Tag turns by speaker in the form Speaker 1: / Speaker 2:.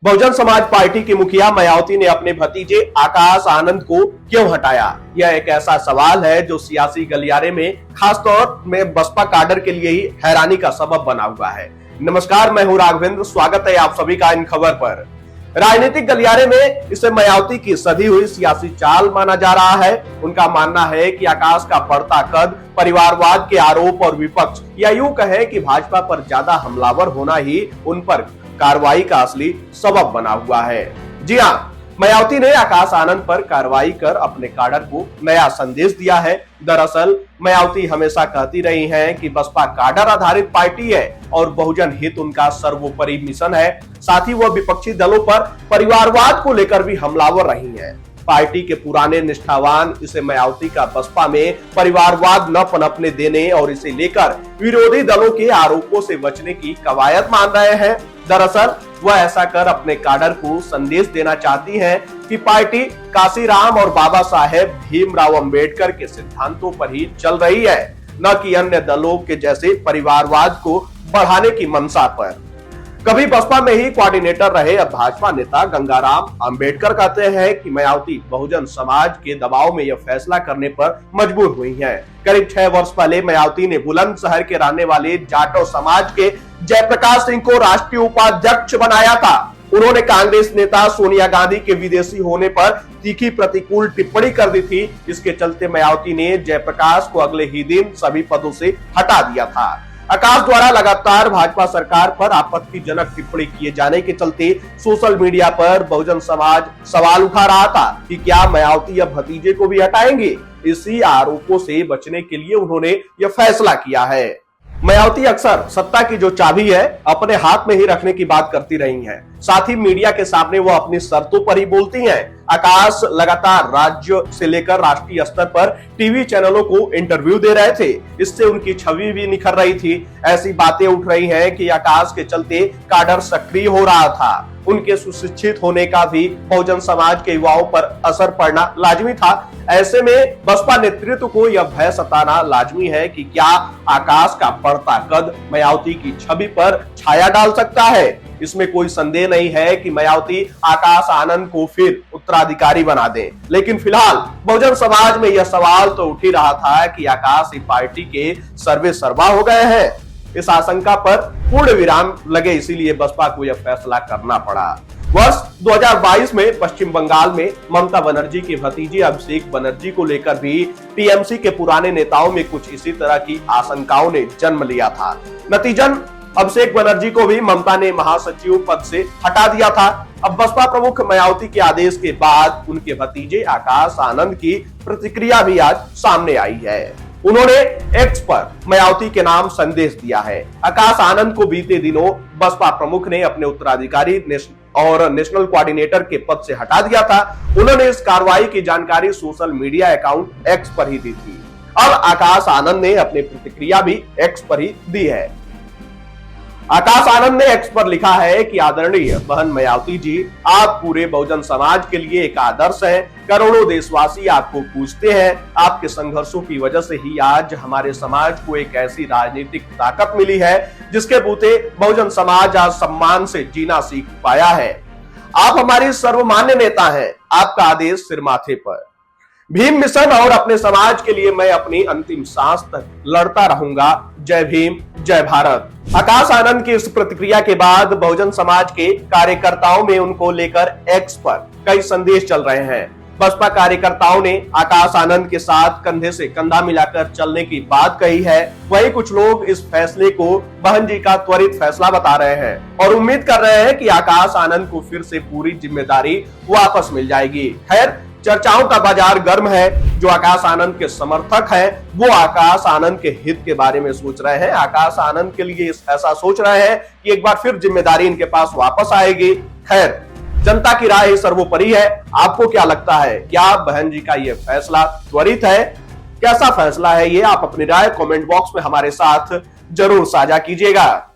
Speaker 1: Bahujan Samaj party की मुखिया मायावती ने अपने भतीजे आकाश आनंद को क्यों हटाया? यह एक ऐसा सवाल है जो सियासी गलियारे में खासतौर में बसपा काडर के लिए ही हैरानी का सबब बना हुआ है। नमस्कार, मैं हूं राघवेंद्र। स्वागत है आप सभी का इन खबर पर। राजनीतिक गलियारे में इसे मायावती की सधी हुई सियासी चाल माना जा रहा है। उनका मानना है कि आकाश का बढ़ता कद, परिवारवाद के आरोप और विपक्ष या यूं कहें कि भाजपा पर ज्यादा हमलावर होना ही उन पर कार्रवाई का असली सबब बना हुआ है। जी हां, मायावती ने आकाश आनंद पर कार्रवाई कर अपने काडर को नया संदेश दिया है। दरअसल मायावती हमेशा कहती रही हैं कि बसपा काडर आधारित पार्टी है और बहुजन हित उनका सर्वोपरि मिशन है। साथ ही वह विपक्षी दलों पर परिवारवाद को लेकर भी हमलावर रही हैं। पार्टी के पुराने निष्ठावान इसे मायावती का बसपा में परिवारवाद न पनपने देने और इसे लेकर विरोधी दलों के आरोपों से बचने की कवायद मान रहे हैं। दरअसल वह ऐसा कर अपने काडर को संदेश देना चाहती हैं कि पार्टी काशीराम और बाबा साहेब भीमराव अंबेडकर के सिद्धांतों पर ही चल रही है, न कि अन्य दलों के जैसे परिवारवाद को बढ़ाने की मंशा पर। कभी बसपा में ही कोऑर्डिनेटर रहे अब भाजपा नेता गंगाराम अंबेडकर कहते हैं कि मायावती बहुजन समाज के दबाव में यह फैसला करने पर मजबूर हुई हैं। करीब 6 वर्ष पहले मायावती ने बुलंदशहर के रहने वाले जाटो समाज के जयप्रकाश सिंह को राष्ट्रीय उपाध्यक्ष बनाया था। उन्होंने कांग्रेस नेता सोनिया गांधी के विदेशी होने पर तीखी प्रतिकूल टिप्पणी कर दी थी। इसके चलते मायावती ने जयप्रकाश को अगले ही दिन सभी पदों से हटा दिया था। आकाश द्वारा लगातार भाजपा सरकार पर आपत्तिजनक टिप्पणी किए जाने के चलते सोशल मीडिया पर बहुजन समाज सवाल उठा रहा था कि क्या मायावती या भतीजे को भी हटाएंगे। इसी आरोपों से बचने के लिए उन्होंने यह फैसला किया है। मायावती अक्सर सत्ता की जो चाबी है अपने हाथ में ही रखने की बात करती रही हैं। साथ ही मीडिया के सामने वो अपनी शर्तों पर ही बोलती हैं। आकाश लगातार राज्य से लेकर राष्ट्रीय स्तर पर टीवी चैनलों को इंटरव्यू दे रहे थे। इससे उनकी छवि भी निखर रही थी। ऐसी बातें उठ रही हैं कि आकाश के चलते काडर सक्रिय हो रहा था। उनके सुशिक्षित होने का भी बहुजन समाज के युवाओं पर असर पड़ना लाजमी था। ऐसे में बसपा नेतृत्व को यह भय सताना लाजमी है कि क्या आकाश का बढ़ता कद मायावती की छवि पर छाया डाल सकता है। इसमें कोई संदेह नहीं है कि मायावती आकाश आनंद को फिर उत्तराधिकारी बना दें। लेकिन फिलहाल बहुजन समाज में यह सवाल तो उठ ही रहा था कि आकाश ही पार्टी के सर्वे सर्वा हो गए हैं। इस आशंका पर पूर्ण विराम लगे, इसीलिए बसपा को यह फैसला करना पड़ा। वर्ष 2022 में पश्चिम बंगाल में ममता बनर्जी के भतीजे अभिषेक बनर्जी को लेकर भी टीएमसी के पुराने नेताओं में कुछ इसी तरह की आशंकाओं ने जन्म लिया था। नतीजन अभिषेक बनर्जी को भी ममता ने महासचिव पद से हटा दिया था। अब बसपा प्रमुख मायावती के आदेश के बाद उनके भतीजे आकाश आनंद की प्रतिक्रिया भी आज सामने आई है। उन्होंने एक्स पर मायावती के नाम संदेश दिया है। आकाश आनंद को बीते दिनों बसपा प्रमुख ने अपने उत्तराधिकारी और नेशनल कोऑर्डिनेटर के पद से हटा दिया था। उन्होंने इस कार्रवाई की जानकारी सोशल मीडिया अकाउंट एक्स पर ही दी थी। अब आकाश आनंद ने अपनी प्रतिक्रिया भी एक्स पर ही दी है। आकाश आनंद ने एक्स पर लिखा है कि आदरणीय बहन मायावती जी, आप पूरे बहुजन समाज के लिए एक आदर्श हैं। करोड़ों देशवासी आपको पूजते हैं। आपके संघर्षों की वजह से ही आज हमारे समाज को एक ऐसी राजनीतिक ताकत मिली है जिसके बूते बहुजन समाज आज सम्मान से जीना सीख पाया है। आप हमारी सर्वमान्य नेता हैं। आपका आदेश सिर माथे पर। भीम मिशन और अपने समाज के लिए मैं अपनी अंतिम सांस तक लड़ता रहूंगा। जय भीम, जय भारत। आकाश आनंद की इस प्रतिक्रिया के बाद बहुजन समाज के कार्यकर्ताओं में उनको लेकर एक्स पर कई संदेश चल रहे हैं। बसपा कार्यकर्ताओं ने आकाश आनंद के साथ कंधे से कंधा मिलाकर चलने की बात कही है। वहीं कुछ लोग इस फैसले को बहन जी का त्वरित फैसला बता रहे हैं और उम्मीद कर रहे हैं कि आकाश आनंद को फिर से पूरी जिम्मेदारी वापस मिल जाएगी। खैर, चर्चाओं का बाजार गर्म है। जो आकाश आनंद के समर्थक हैं, वो आकाश आनंद के हित के बारे में सोच रहे हैं। आकाश आनंद के लिए ऐसा सोच रहे हैं कि एक बार फिर जिम्मेदारी इनके पास वापस आएगी। खैर, जनता की राय सर्वोपरि है। आपको क्या लगता है? क्या बहन जी का यह फैसला त्वरित है? कैसा फैसला है ये? आप अपनी राय कमेंट बॉक्स में हमारे साथ जरूर साझा कीजिएगा।